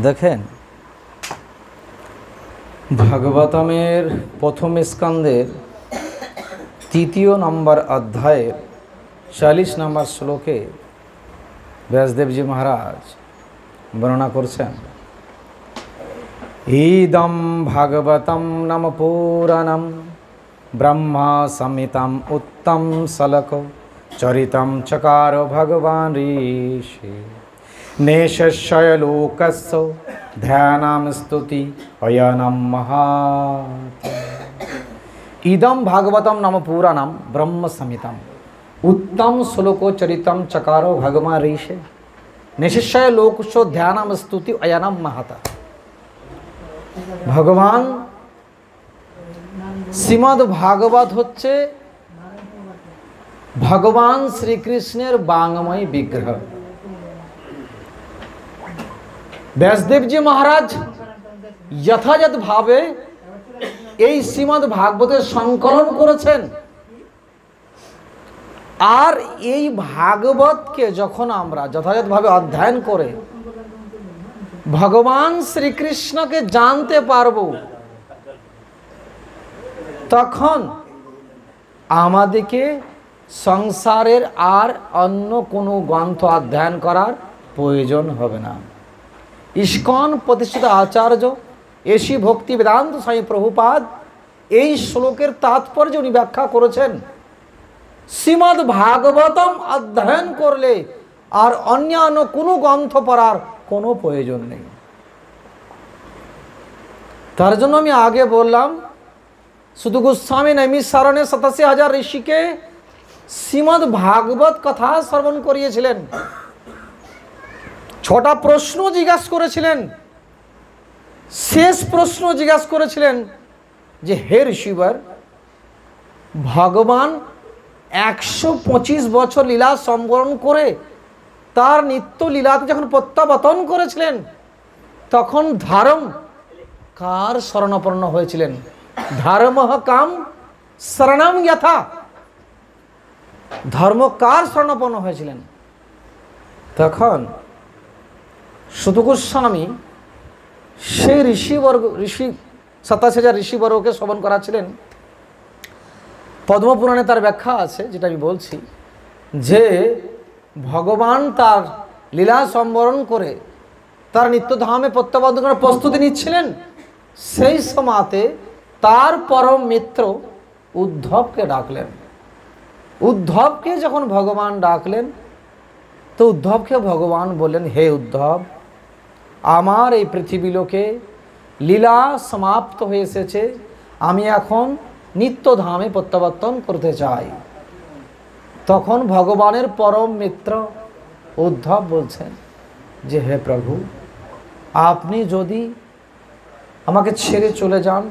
দেখেন, ভাগবতমের প্রথম স্কন্ধের 3 নম্বর অধ্যায়ের 40 নম্বর শ্লোকে ব্যাসদেবজি মহারাজ বর্ণনা করছেন, ইদম ভাগবতম নাম পুরাণম ব্রহ্মা সংহিতাম উত্তম সলক চরিতম চকার ভগবান ঋষি নেশস্যয় লোকস্য ধ্যানাম স্তুতি অয়নম মহাত। ইদম ভাগবতম নাম পুরাণম ব্রহ্ম সংহিতাম उत्तम श्लोको चरितम चकारो भगवान ऋषि निशिष्य लोकशो ध्यानम स्तुति अयनम महता। भगवान श्रीमद् भागवत হচ্ছে भगवान श्रीकृष्णের বাংময় বিগ্রহ। ব্যাসদেবজি মহারাজ যথাযথ ভাবে এই শ্রীমদ্ ভাগবতের সংকলন করেছেন। আর এই ভাগবতকে যখন আমরা যথাযথভাবে অধ্যয়ন করে ভগবান শ্রীকৃষ্ণকে জানতে পারব, তখন আমাদেরকে সংসারের আর অন্য কোনো গ্রন্থ অধ্যয়ন করার প্রয়োজন হবে না। ইস্কন প্রতিষ্ঠিত আচার্য এসি ভক্তি বেদান্ত স্বামী প্রভুপাদ এই শ্লোকের তাৎপর্য উনি ব্যাখ্যা করেছেন, শ্রীমদ্ ভাগবতম অধ্যয়ন করলে আর অন্যান্য কোনো গ্রন্থ পড়ার কোনো প্রয়োজন নেই। তার জন্য আমি আগে বললাম, শুধু গোস্বামী নৈমিষারণ্যে ৮৭,০০০ ঋষিকে শ্রীমদ্ ভাগবত কথা শ্রবণ করিয়েছিলেন। ৬টা প্রশ্ন জিজ্ঞাসা করেছিলেন। শেষ প্রশ্ন জিজ্ঞাসা করেছিলেন যে, হে ঋষিবর, ভগবান ১২৫ বছর লীলা সম্বরণ করে তার নিত্য লীলাতে যখন প্রত্যাবর্তন করেছিলেন, তখন ধর্ম কার শরণাপন্ন হয়েছিলেন? ধর্ম কাম শরণম যথা। ধর্ম কার শরণাপন্ন হয়েছিলেন? তখন সুত গোস্বামী সেই ঋষি ৮৭,০০০ ঋষিবর্গকে শ্রবণ করাছিলেন। পদ্মপুরাণে তার ব্যাখ্যা আছে, যেটা আমি বলছি, যে ভগবান তার লীলা সম্বরণ করে তার নিত্যধামে প্রত্যাবর্তন করার প্রস্তুতি নিচ্ছিলেন। সেই সময়তে তার পরম মিত্র উদ্ধবকে ডাকলেন। উদ্ধবকে যখন ভগবান ডাকলেন, তো উদ্ধবকে ভগবান বললেন, হে উদ্ধব, আমার এই পৃথিবীলোকে লীলা সমাপ্ত হয়ে এসেছে, আমি এখন নিত্যধামে প্রত্যাবর্তন করতে চাই। তখন ভগবানের পরম মিত্র উদ্ধব বলছেন যে, হে প্রভু, আপনি যদি আমাকে ছেড়ে চলে যান,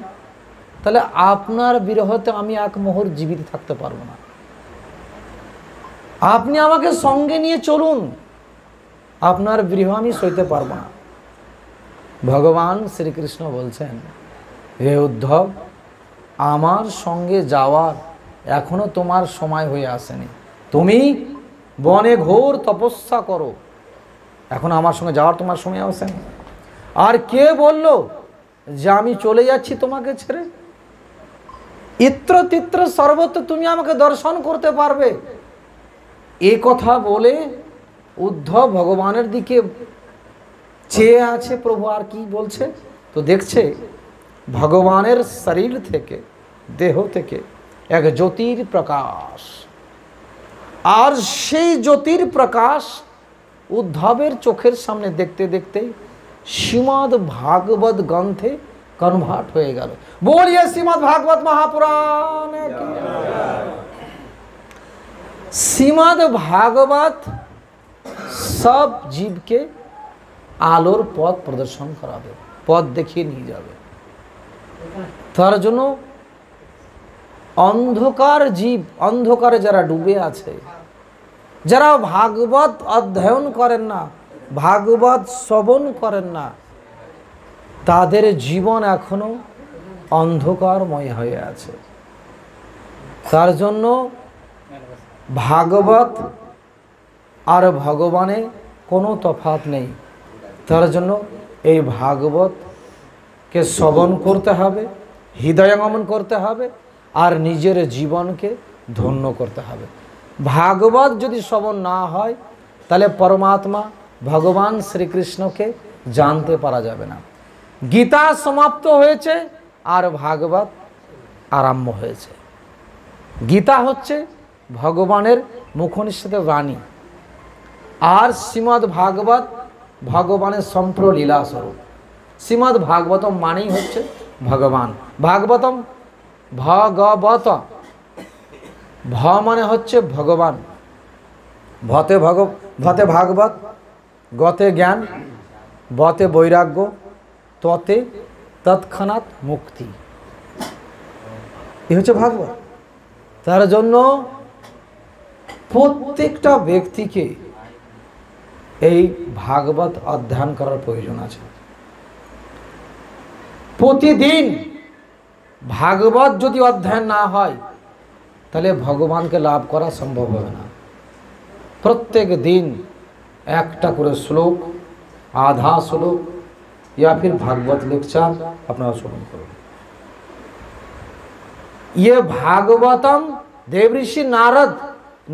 তাহলে আপনার বিরহতে আমি এক মুহূর্ত জীবিত থাকতে পারবো না। আপনি আমাকে সঙ্গে নিয়ে চলুন, আপনার বিরহ আমি সইতে পারবো না। ভগবান শ্রীকৃষ্ণ বলছেন, হে উদ্ধব, আমার সঙ্গে যাওয়ার এখনো তোমার সময় হয়ে আসেনি। তুমি বনে ঘোর তপস্যা করো, এখন আমার সঙ্গে যাওয়ার তোমার সময় আসেনি। আর কে বলল যে আমি চলে যাচ্ছি তোমাকে ছেড়ে? ইত্র তিত্র সর্বত্র তুমি আমাকে দর্শন করতে পারবে। এ কথা বলে উদ্ধব ভগবানের দিকে চেয়ে আছে। প্রভু আর কি বলছে? তো দেখছে ভগবানের শরীর থেকে, দেহ থেকে এক জ্যোতির প্রকাশ। আর সেই জ্যোতির প্রকাশ উদ্ধবের চোখের সামনে দেখতে দেখতে শ্রীমদ্ ভাগবত গ্রন্থে কনভার্ট হয়ে গেল। বলিয়ে শ্রীমদ্ ভাগবত মহাপুরাণ। শ্রীমদ্ ভাগবত সব জীবকে আলোর পথ প্রদর্শন করাবে, পথ দেখিয়ে নিয়ে যাবে। তার জন্য অন্ধকার জীব, অন্ধকারে যারা ডুবে আছে, যারা ভাগবত অধ্যয়ন করেন না, ভাগবত শ্রবণ করেন না, তাদের জীবন এখনো অন্ধকারময় হয়ে আছে। তার জন্য ভাগবত আর ভগবানে কোনো তফাৎ নেই। তার জন্য এই ভাগবতকে শ্রবণ করতে হবে, হৃদয়ঙ্গমন করতে হবে, আর নিজের জীবনকে ধন্য করতে হবে। ভাগবত যদি শ্রবণ না হয় তাহলে পরমাত্মা ভগবান শ্রীকৃষ্ণকে জানতে পারা যাবে না। গীতা সমাপ্ত হয়েছে আর ভাগবত আরম্ভ হয়েছে। গীতা হচ্ছে ভগবানের মুখনিঃসৃত বাণী, আর শ্রীমদ্ ভাগবত ভগবানের সম্পূর্ণ লীলা স্বরূপ। শ্রীমদ্ ভাগবতম মানেই হচ্ছে ভগবান। ভাগবতম ভগবত, ভ মানে হচ্ছে ভগবান, ভতে ভাগবত, গতে জ্ঞান, বতে বৈরাগ্য, ততে তৎক্ষণাৎ মুক্তি। এ হচ্ছে ভাগবত। তার জন্য প্রত্যেকটা ব্যক্তিকে এই ভাগবত অধ্যয়ন করার প্রয়োজন আছে। প্রতিদিন ভাগবত যদি অধ্যয়ন না হয় তাহলে ভগবানকে লাভ করা সম্ভব হবে না। প্রত্যেক দিন একটা করে শ্লোক, আধা শ্লোক या फिर भागवत लेक्चर আপনারা শ্রবণ করুন। ये ভাগবতম দেবঋষি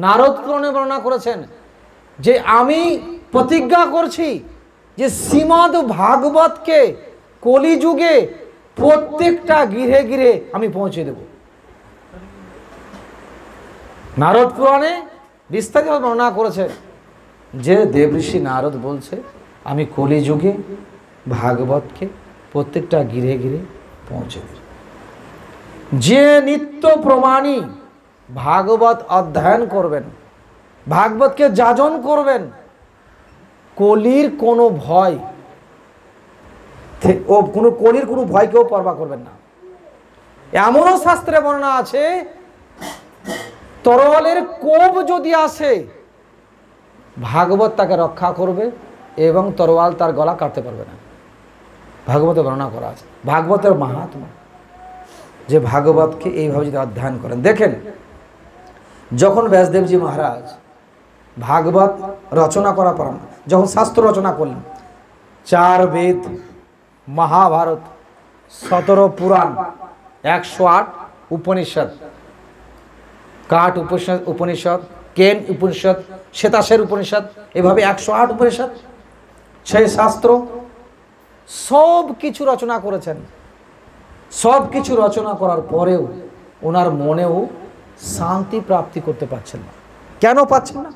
নারদ পুরাণে বর্ণনা করেছেন যে আমি প্রতিজ্ঞা করছি যে শ্রীমদ্ ভাগবতকে কলিযুগে প্রত্যেকটা গৃহে গৃহে আমি পৌঁছে দেব। নারদ পুরাণে বিস্তারিত বর্ণনা করেছে যে দেবঋষি নারদ বলছে আমি কলিযুগে ভাগবতকে প্রত্যেকটা গৃহে গৃহে পৌঁছে দেব। যে নিত্য প্রমাণী ভাগবত অধ্যয়ন করবেন, ভাগবতকে যাজন করবেন, কলির কোনো ভয়, কলির কোনো ভয়কেও পরবা করবেন না। এমনও শাস্ত্রে বর্ণনা আছে তরোয়ালের কোপ যদি আসে ভাগবত তাকে রক্ষা করবে এবং তরোয়াল তার গলা কাটতে পারবে না। ভাগবতে বর্ণনা করা আছে। ভাগবতের মাহাত্ম্য যে ভাগবতকে এইভাবে যদি অধ্যয়ন করেন। দেখেন যখন ব্যাসদেবজি মহারাজ ভাগবত রচনা করার পর যখন শাস্ত্র রচনা করলেন, 4 বেদ, মহাভারত, 17 পুরাণ, 108 উপনিষদ, কাঠ উপনিষদ, কেন উপনিষদ, শ্বেতাসের উপনিষদ, এভাবে 108 উপনিষদ, 6 শাস্ত্র, সব কিছু রচনা করেছেন। সব কিছু রচনা করার পরেও ওনার মনেও শান্তি প্রাপ্তি করতে পারছেন না। কেন পাচ্ছেন না?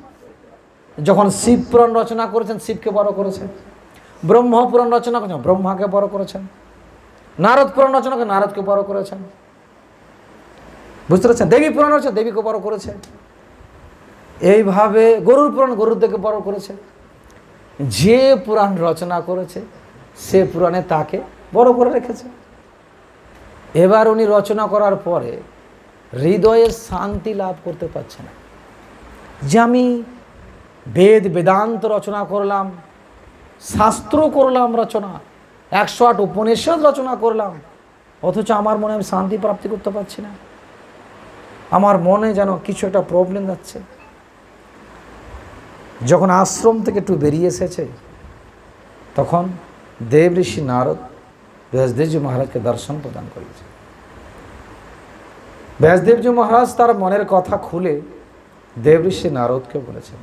যখন শিব পুরাণ রচনা করেছেন শিবকে বড় করেছেন, ব্রহ্ম পুরাণ রচনা করেছেন ব্রহ্মাকে বড় করেছেন, নারদ পুরাণ রচনা করে নারদকে বড় করেছেন, বুঝতে পারছেন? দেবী পুরাণ রচনা দেবীকে বড় করেছে, এইভাবে গরুর পুরাণ গরুদেরকে বড় করেছে। যে পুরাণ রচনা করেছে সে পুরাণে তাকে বড় করে রেখেছে। এবার উনি রচনা করার পরে হৃদয়ে শান্তি লাভ করতে পারছে না যে আমি বেদান্ত রচনা করলাম, শাস্ত্র করলাম রচনা, 108 উপনিষদ রচনা করলাম, অথচ আমার মনে আমি শান্তি প্রাপ্তি করতে পারছি না। আমার মনে যেন কিছু একটা প্রবলেম যাচ্ছে। যখন আশ্রম থেকে একটু বেরিয়ে এসেছে তখন দেব ঋষি নারদ ব্যাসদেবজি মহারাজকে দর্শন প্রদান করেছে। ব্যাসদেবজি মহারাজ তার মনের কথা খুলে দেব ঋষি নারদকে বলেছেন।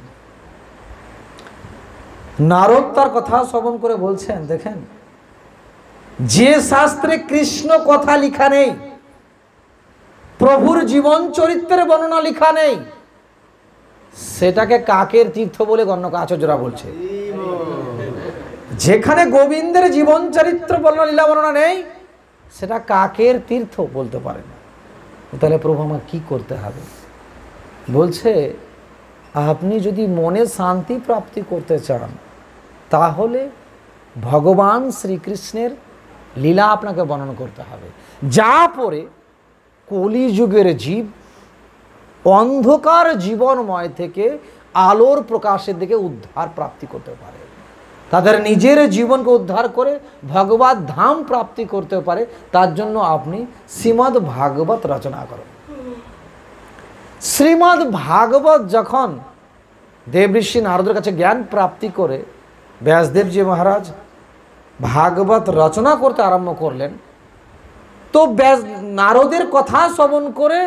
নারদ তার কথা শ্রবণ করে বলছেন, দেখেন যে শাস্ত্রে কৃষ্ণ কথা লেখা নেই, প্রভুর জীবন চরিত্রের বর্ণনা লেখা নেই, সেটাকে কাকের তীর্থ বলে গণ্য করে আচার্যরা বলছে। যেখানে গোবিন্দের জীবন চরিত্র বর্ণনা লীলা বর্ণনা নেই সেটা কাকের তীর্থ বলতে পারে না। তাহলে প্রভু আমার কি করতে হবে? বলছে আপনি যদি মনে শান্তি প্রাপ্তি করতে চান তাহলে ভগবান শ্রীকৃষ্ণের লীলা আপনাকে বর্ণনা করতে হবে, যা পরে কলিযুগের জীব অন্ধকার জীবনময় থেকে আলোর প্রকাশের দিকে উদ্ধার প্রাপ্তি করতে পারে, তাদের নিজের জীবনকে উদ্ধার করে ভগবত ধাম প্রাপ্তি করতে পারে। তার জন্য আপনি শ্রীমদ্ ভাগবত রচনা করেন। শ্রীমদ্ ভাগবত যখন দেব ঋষি নারদের কাছে জ্ঞান প্রাপ্তি করে ব্যাসদেবজি মহারাজ ভাগবত রচনা করতে আরম্ভ করলেন, তো নারদের কথা শ্রবণ করে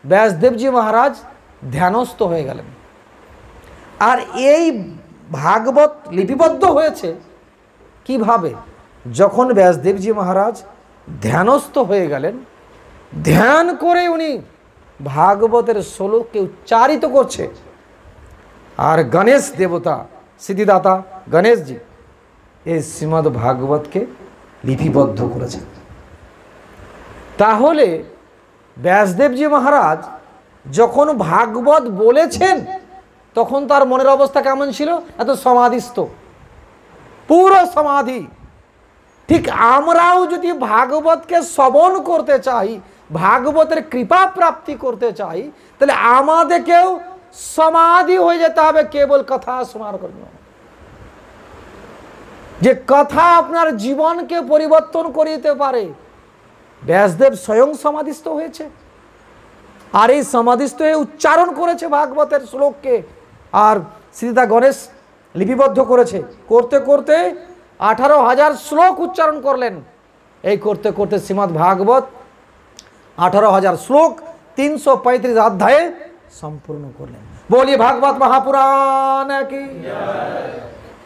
ব্যাসদেবজি মহারাজ ধ্যানস্থ হয়ে গেলেন। আর এই ভাগবত লিপিবদ্ধ হয়েছে কিভাবে? যখন ব্যাসদেবজি মহারাজ ধ্যানস্থ হয়ে গেলেন, ধ্যান করে উনি ভাগবতের শ্লোককে উচ্চারিত করছে, আর গণেশ দেবতা সিদ্ধিদাতা গণেশজি এই শ্রীমদ্ ভাগবতকে লিপিবদ্ধ করেছেন। তাহলে ব্যাসদেবজি মহারাজ যখন ভাগবত বলেছেন তখন তার মনের অবস্থা কেমন ছিল? এত সমাধিস্থ, পুরো সমাধি। ঠিক আমরাও যদি ভাগবতকে শ্রবণ করতে চাই, ভাগবতের কৃপা প্রাপ্তি করতে চাই, তাহলে আমাদেরকেও সমাধি হয়ে যেতে হবে কেবল কথা শোনার জন্য। যে কথা আপনার জীবনকে পরিবর্তন করে দিতে পারে। ব্যাসদেব স্বয়ং সমাধিস্থ হয়েছে, আর এই সমাধিস্থ হয়ে উচ্চারণ করেছে ভাগবতের শ্লোককে, আর শ্রীদা গণেশ লিপিবদ্ধ করেছে। করতে করতে 18,000 শ্লোক উচ্চারণ করলেন। এই করতে করতে শ্রীমদ্ ভাগবত 18,000 শ্লোক 335 অধ্যায়ে সম্পূর্ণ করলেন। বলি ভাগবত মহাপুরাণ কি।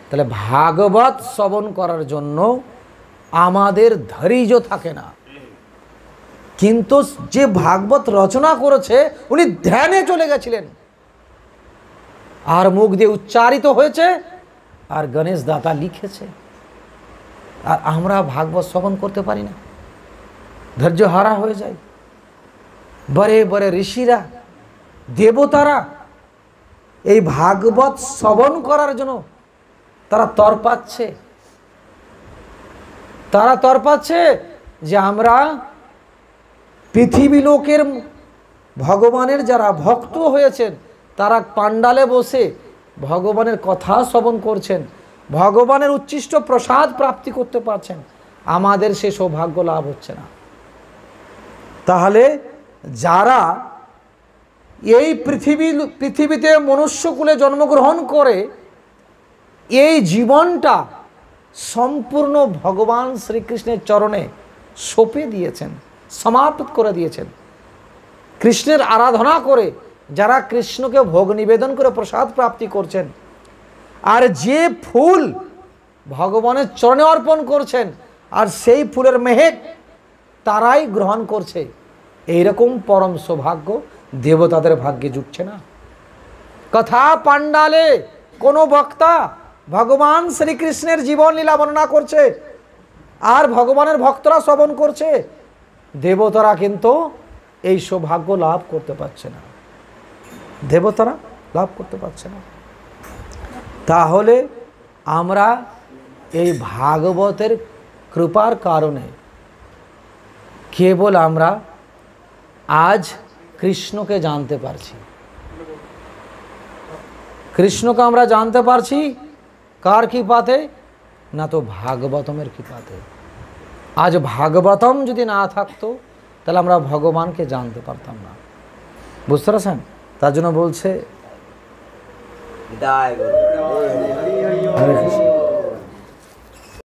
তাহলে ভাগবত শ্রবণ করার জন্য আমাদের ধৈর্য থাকে না, কিন্তু যে ভাগবত রচনা করেছে উনি ধ্যানে চলে গেছিলেন, আর মুখ দিয়ে উচ্চারিত হয়েছে, আর গণেশ দাতা লিখেছে। আর আমরা ভাগবত শ্রবণ করতে পারি না, ধৈর্য হারা হয়ে যায়। বড়ে বড়ে ঋষিরা, দেবতারা এই ভাগবত শ্রবণ করার জন্য তারা তরপাচ্ছে যে আমরা পৃথিবী লোকের ভগবানের যারা ভক্ত হয়েছেন তারা পাণ্ডালে বসে ভগবানের কথা শ্রবণ করছেন, ভগবানের উচ্ছিষ্ট প্রসাদ প্রাপ্তি করতে পারছেন, আমাদের সে সৌভাগ্য লাভ হচ্ছে না। তাহলে যারা এই পৃথিবীতে মনুষ্যকুলে জন্মগ্রহণ করে এই জীবনটা সম্পূর্ণ ভগবান শ্রীকৃষ্ণের চরণে সঁপে দিয়েছেন, সমর্পিত করে দিয়েছেন, কৃষ্ণের আরাধনা করে যারা কৃষ্ণকে ভোগ নিবেদন করে প্রসাদ প্রাপ্তি করছেন, আর যে ফুল ভগবানের চরণে অর্পণ করছেন আর সেই ফুলের মেহেক তারাই গ্রহণ করছে, এইরকম পরম সৌভাগ্য দেবতাদের ভাগ্যে জুটছে না। কথা পাণ্ডালে কোনো বক্তা ভগবান শ্রীকৃষ্ণের জীবন লীলা বর্ণনা করছে আর ভগবানের ভক্তরা শ্রবণ করছে, দেবতারা কিন্তু এই সৌভাগ্য লাভ করতে পারছে না, দেবতারা লাভ করতে পারছে না। তাহলে আমরা এই ভাগবতের কৃপার কারণে কেবল আমরা আজ কৃষ্ণকে জানতে পারছি। কৃষ্ণকে আমরা জানতে পারছি কার কৃপাতে? না তো ভাগবতমের কৃপাতে। আজ ভাগবতম যদি না থাকতো তাহলে আমরা ভগবানকে জানতে পারতাম না। বুঝতে পারছেন? তার জন্য বলছে হরে কৃষ্ণ।